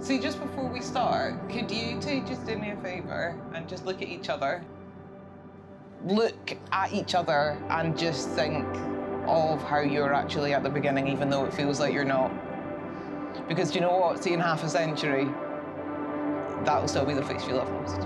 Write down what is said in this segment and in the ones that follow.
See, just before we start, could you two just do me a favour and just look at each other? Look at each other and just think of how you're actually at the beginning, even though it feels like you're not. Because do you know what? See, in half a century, that will still be the face you love most.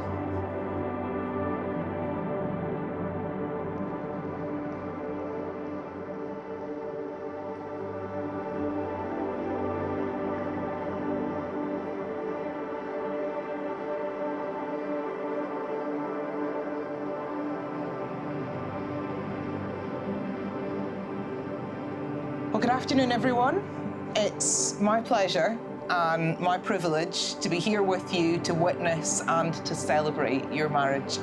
Well, good afternoon, everyone. It's my pleasure and my privilege to be here with you to witness and to celebrate your marriage.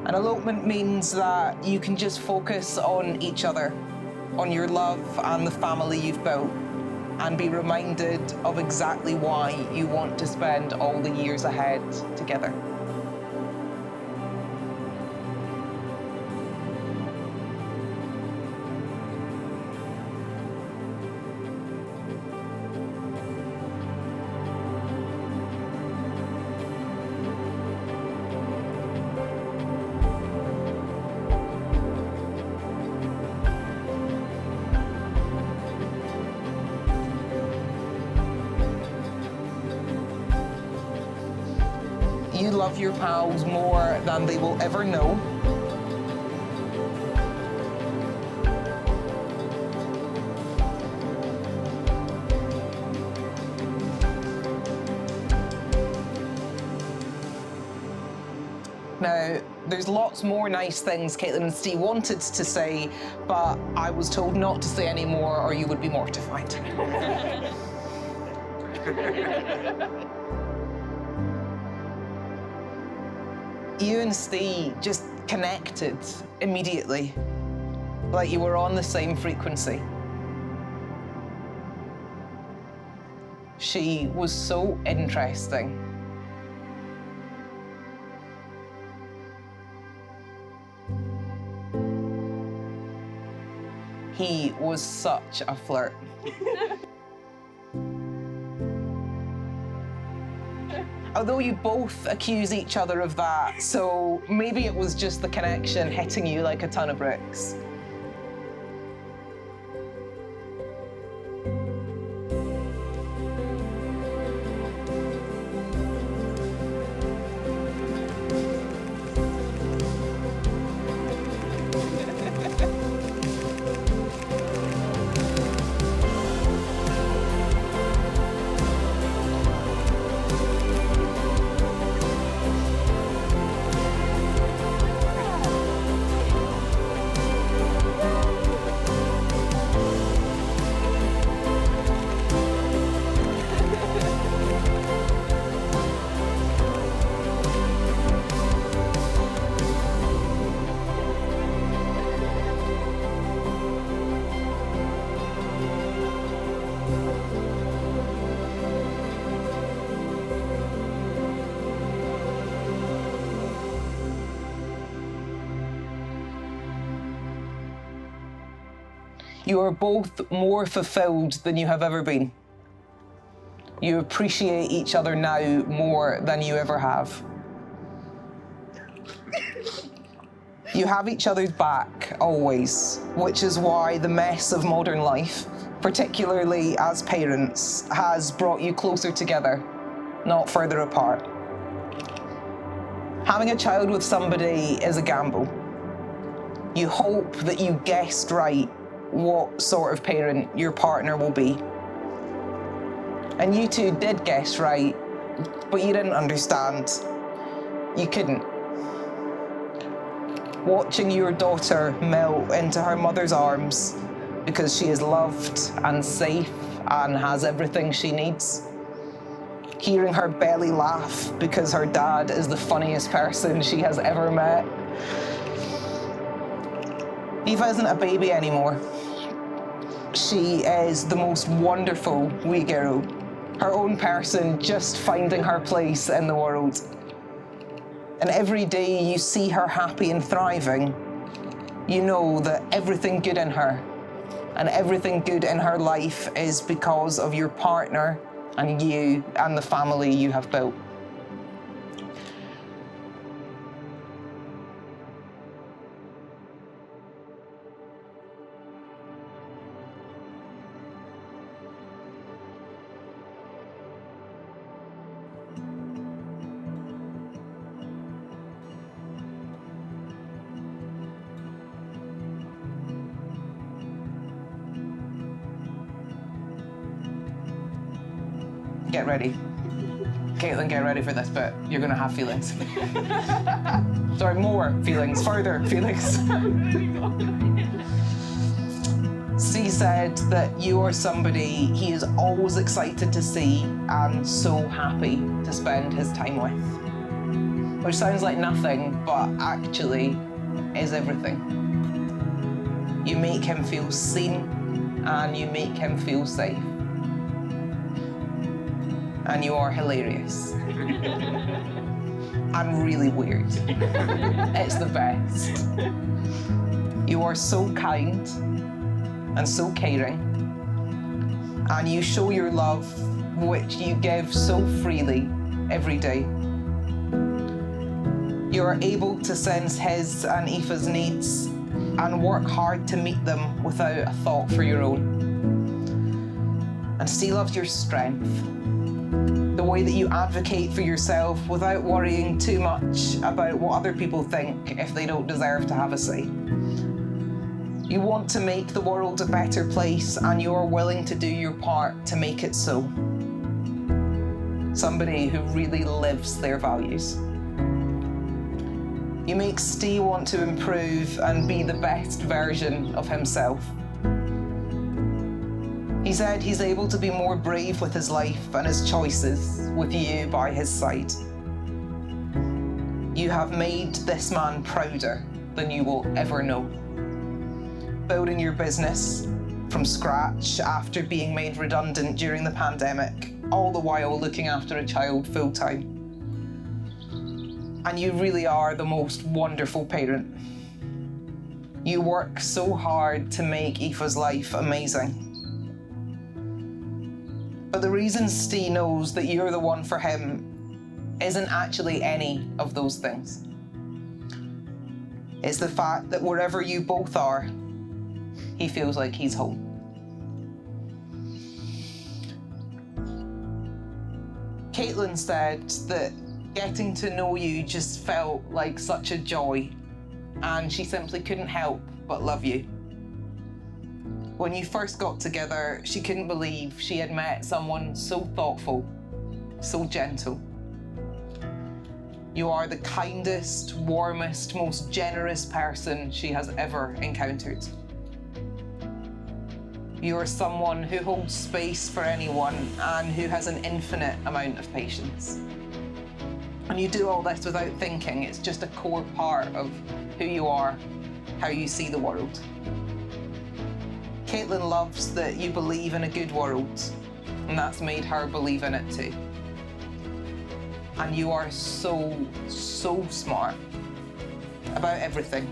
An elopement means that you can just focus on each other, on your love and the family you've built, and be reminded of exactly why you want to spend all the years ahead together. You love your pals more than they will ever know. Now, there's lots more nice things Caitlin and Steve wanted to say, but I was told not to say any more or you would be mortified. You and Steve just connected immediately, like you were on the same frequency. She was so interesting. He was such a flirt. Although you both accuse each other of that, so maybe it was just the connection hitting you like a ton of bricks. You are both more fulfilled than you have ever been. You appreciate each other now more than you ever have. You have each other's back, always, which is why the mess of modern life, particularly as parents, has brought you closer together, not further apart. Having a child with somebody is a gamble. You hope that you guessed right what sort of parent your partner will be. And you two did guess right, but you didn't understand. You couldn't. Watching your daughter melt into her mother's arms because she is loved and safe and has everything she needs. Hearing her belly laugh because her dad is the funniest person she has ever met. Eva isn't a baby anymore. She is the most wonderful wee girl, her own person just finding her place in the world. and every day you see her happy and thriving, you know that everything good in her and everything good in her life is because of your partner and you and the family you have built. Get ready. Caitlin, get ready for this bit. You're gonna have feelings. Sorry, more feelings, further feelings. Steve said that you are somebody he is always excited to see and so happy to spend his time with. Which sounds like nothing, but actually is everything. You make him feel seen and you make him feel safe. And you are hilarious. And really weird. It's the best. You are so kind and so caring. And you show your love, which you give so freely every day. You are able to sense his and Aoife's needs and work hard to meet them without a thought for your own. And Steve loves your strength. The way that you advocate for yourself without worrying too much about what other people think if they don't deserve to have a say. You want to make the world a better place and you are willing to do your part to make it so. Somebody who really lives their values. You make Steve want to improve and be the best version of himself. He said he's able to be more brave with his life and his choices with you by his side. You have made this man prouder than you will ever know. Building your business from scratch after being made redundant during the pandemic, all the while looking after a child full-time. And you really are the most wonderful parent. You work so hard to make Aoife's life amazing. But the reason Steve knows that you're the one for him isn't actually any of those things. It's the fact that wherever you both are, he feels like he's home. Caitlin said that getting to know you just felt like such a joy, and she simply couldn't help but love you. When you first got together, she couldn't believe she had met someone so thoughtful, so gentle. You are the kindest, warmest, most generous person she has ever encountered. You are someone who holds space for anyone and who has an infinite amount of patience. And you do all this without thinking. It's just a core part of who you are, how you see the world. Caitlin loves that you believe in a good world, and that's made her believe in it too. And you are so smart about everything.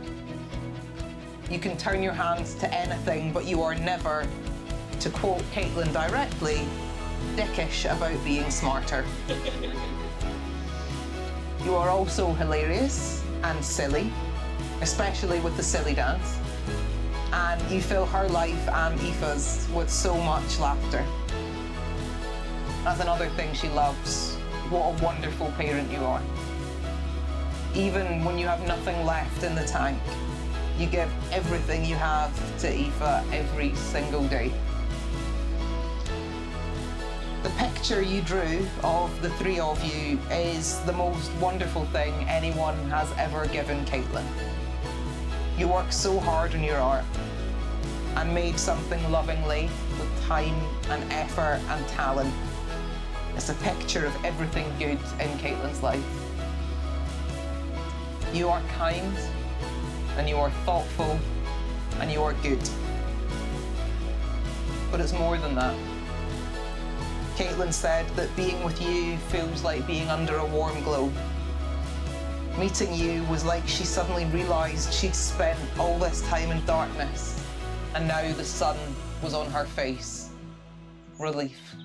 You can turn your hands to anything, but you are never, to quote Caitlin directly, dickish about being smarter. You are also hilarious and silly, especially with the silly dance. And you fill her life and Aoife's with so much laughter. That's another thing she loves. What a wonderful parent you are. Even when you have nothing left in the tank, you give everything you have to Aoife every single day. The picture you drew of the three of you is the most wonderful thing anyone has ever given Caitlin. You work so hard on your art and made something lovingly with time and effort and talent. It's a picture of everything good in Caitlin's life. You are kind, and you are thoughtful, and you are good. But it's more than that. Caitlin said that being with you feels like being under a warm glow. Meeting you was like she suddenly realised she'd spent all this time in darkness and now the sun was on her face. Relief.